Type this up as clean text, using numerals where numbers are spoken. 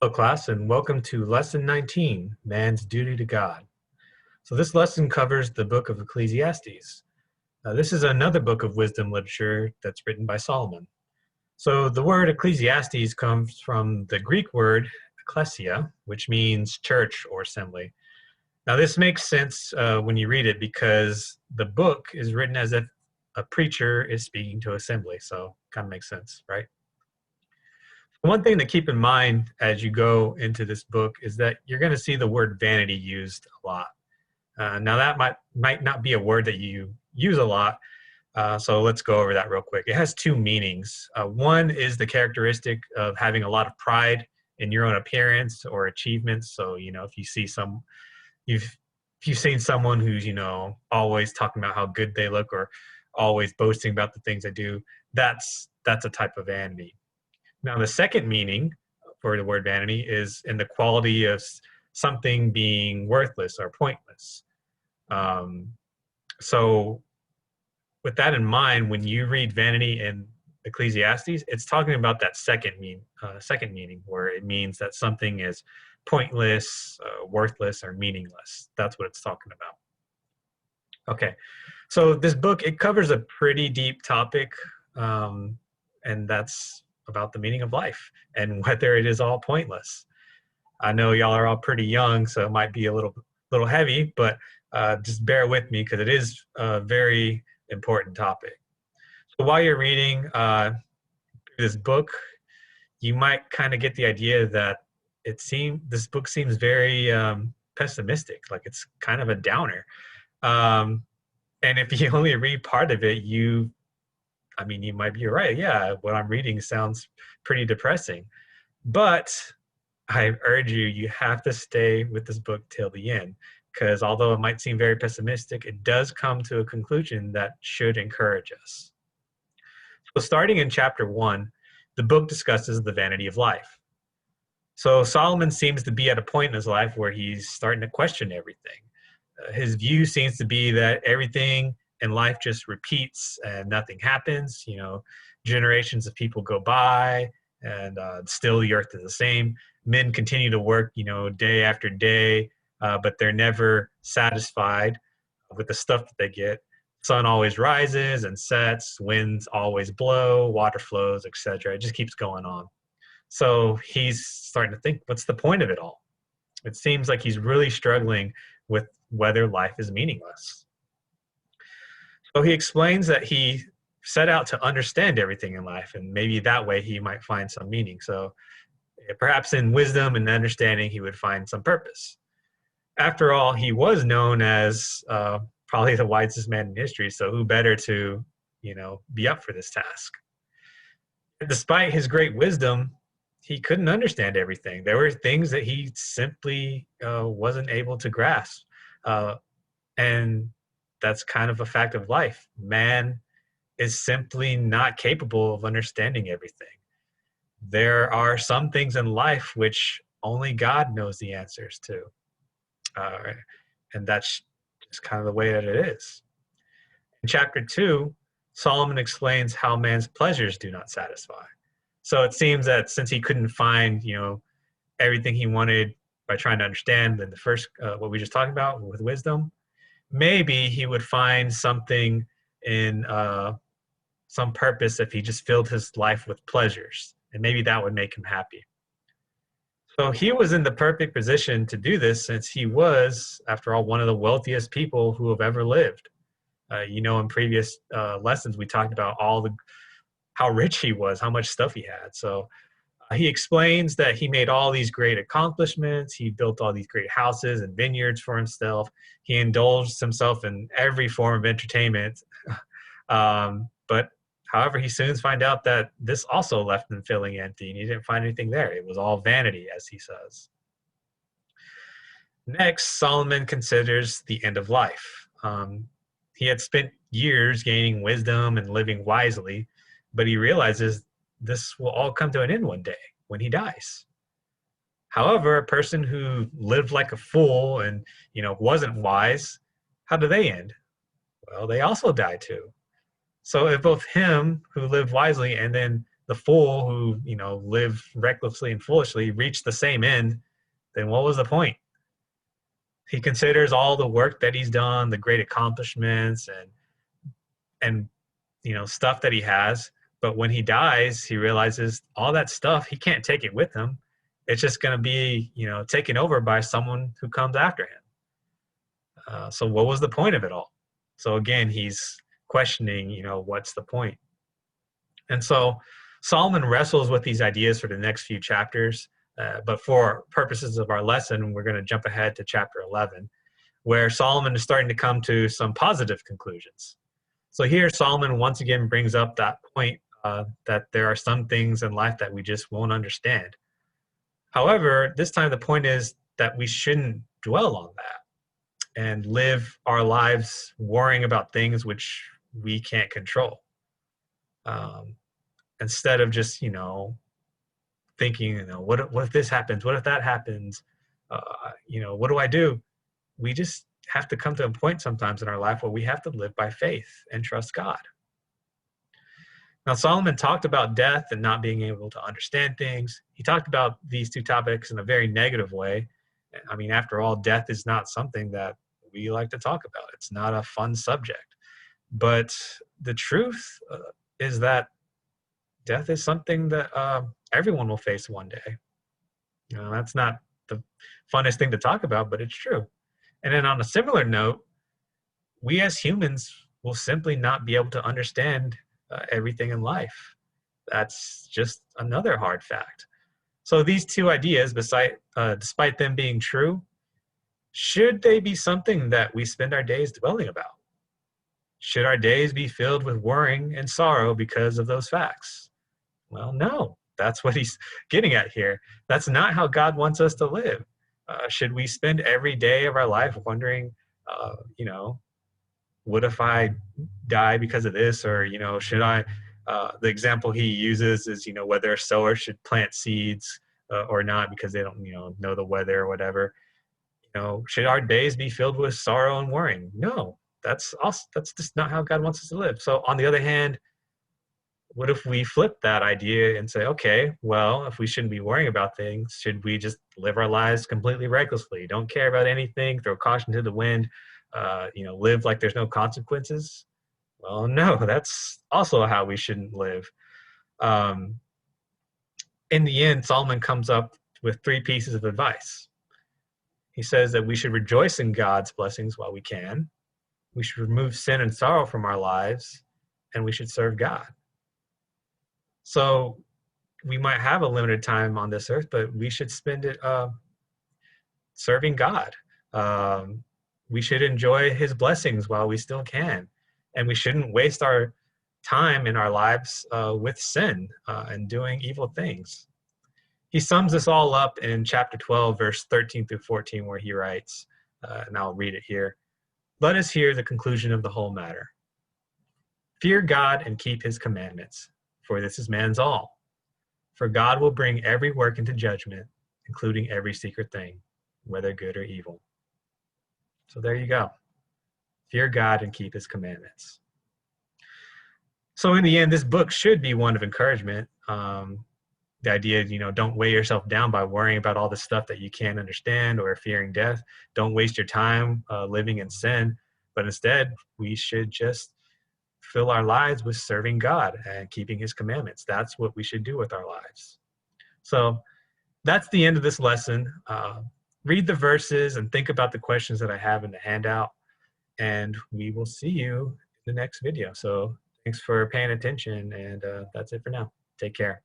Hello, class, and welcome to Lesson 19, Man's Duty to God. So this lesson covers the book of Ecclesiastes. This is another book of wisdom literature that's written by Solomon. So the word Ecclesiastes comes from the Greek word ecclesia, which means church or assembly. Now this makes sense when you read it because the book is written as if a preacher is speaking to assembly, so kind of makes sense, right? One thing to keep in mind as you go into this book is that you're going to see the word vanity used a lot. Now that might not be a word that you use a lot, so let's go over that real quick. It has two meanings. One is the characteristic of having a lot of pride in your own appearance or achievements. So if you see you've if you've seen someone who's always talking about how good they look or always boasting about the things they do, that's a type of vanity. Now, the second meaning for the word vanity is in the quality of something being worthless or pointless. Um, so, with that in mind, when you read vanity in Ecclesiastes, it's talking about that second meaning, where it means that something is pointless, worthless, or meaningless. That's what it's talking about. Okay, so this book, it covers a pretty deep topic, and that's about the meaning of life and whether it is all pointless. I know y'all are all pretty young, so it might be a little heavy, but just bear with me because it is a very important topic. So while you're reading this book, you might kind of get the idea that this book seems very pessimistic, like it's kind of a downer. And if you only read part of it, you might be right. Yeah, what I'm reading sounds pretty depressing. But I urge you have to stay with this book till the end, because although it might seem very pessimistic, it does come to a conclusion that should encourage us. So starting in chapter 1, the book discusses the vanity of life. So Solomon seems to be at a point in his life where he's starting to question everything. His view seems to be that everything in life just repeats and nothing happens. Generations of people go by and still the earth is the same. Men continue to work, day after day, but they're never satisfied with the stuff that they get. Sun always rises and sets, winds always blow, water flows, etc. It just keeps going on. So he's starting to think, what's the point of it all? It seems like he's really struggling with whether life is meaningless. So he explains that he set out to understand everything in life, and maybe that way he might find some meaning. So perhaps in wisdom and understanding, he would find some purpose. After all, he was known as probably the wisest man in history, so who better to, be up for this task? Despite his great wisdom, he couldn't understand everything. There were things that he simply wasn't able to grasp. And that's kind of a fact of life. Man is simply not capable of understanding everything. There are some things in life which only God knows the answers to. And that's just kind of the way that it is. In chapter 2, Solomon explains how man's pleasures do not satisfy. So it seems that since he couldn't find, everything he wanted by trying to understand in the first, what we just talked about with wisdom, maybe he would find something in some purpose if he just filled his life with pleasures, and maybe that would make him happy. So he was in the perfect position to do this since he was, after all, one of the wealthiest people who have ever lived. In previous lessons, we talked about how rich he was, how much stuff he had. So he explains that he made all these great accomplishments. He built all these great houses and vineyards for himself. He indulged himself in every form of entertainment. But however, he soon finds out that this also left him feeling empty, and he didn't find anything there. It was all vanity, as he says. Next, Solomon considers the end of life. He had spent years gaining wisdom and living wisely, but he realizes this will all come to an end one day when he dies. However, a person who lived like a fool and wasn't wise, how do they end? Well, they also die too. So if both him who lived wisely and then the fool who, lived recklessly and foolishly reached the same end, then what was the point? He considers all the work that he's done, the great accomplishments and stuff that he has, but when he dies, he realizes all that stuff, he can't take it with him. It's just going to be, taken over by someone who comes after him. So what was the point of it all? So again, he's questioning, what's the point? And so Solomon wrestles with these ideas for the next few chapters, but for purposes of our lesson, we're going to jump ahead to chapter 11, where Solomon is starting to come to some positive conclusions. So here Solomon once again brings up that point that there are some things in life that we just won't understand. However, this time the point is that we shouldn't dwell on that and live our lives worrying about things which we can't control. Instead of just, thinking, what if this happens? What if that happens? What do I do? We just have to come to a point sometimes in our life where we have to live by faith and trust God. Now, Solomon talked about death and not being able to understand things. He talked about these two topics in a very negative way. I mean, after all, death is not something that we like to talk about. It's not a fun subject. But the truth is that death is something that everyone will face one day. That's not the funnest thing to talk about, but it's true. And then on a similar note, we as humans will simply not be able to understand everything in life. That's just another hard fact. So these two ideas, despite them being true, should they be something that we spend our days dwelling about? Should our days be filled with worrying and sorrow because of those facts? Well, no, that's what he's getting at here. That's not how God wants us to live. Should we spend every day of our life wondering, what if I die because of this? Or, should I, the example he uses is, whether a sower should plant seeds or not because they don't, know the weather or whatever. Should our days be filled with sorrow and worrying? No, that's just not how God wants us to live. So on the other hand, what if we flip that idea and say, okay, well, if we shouldn't be worrying about things, should we just live our lives completely recklessly? Don't care about anything, throw caution to the wind, live like there's no consequences? Well, no, that's also how we shouldn't live. In the end, Solomon comes up with 3 pieces of advice. He says that we should rejoice in God's blessings while we can. We should remove sin and sorrow from our lives, and we should serve God. So we might have a limited time on this earth, but we should spend it serving God. We should enjoy his blessings while we still can. And we shouldn't waste our time in our lives with sin and doing evil things. He sums this all up in chapter 12, verse 13 through 14, where he writes, and I'll read it here. Let us hear the conclusion of the whole matter. Fear God and keep his commandments, for this is man's all. For God will bring every work into judgment, including every secret thing, whether good or evil. So there you go. Fear God and keep his commandments. So in the end, this book should be one of encouragement. The idea, don't weigh yourself down by worrying about all the stuff that you can't understand or fearing death. Don't waste your time living in sin, but instead we should just fill our lives with serving God and keeping his commandments. That's what we should do with our lives. So that's the end of this lesson. Read the verses and think about the questions that I have in the handout, and we will see you in the next video. So thanks for paying attention, and that's it for now. Take care.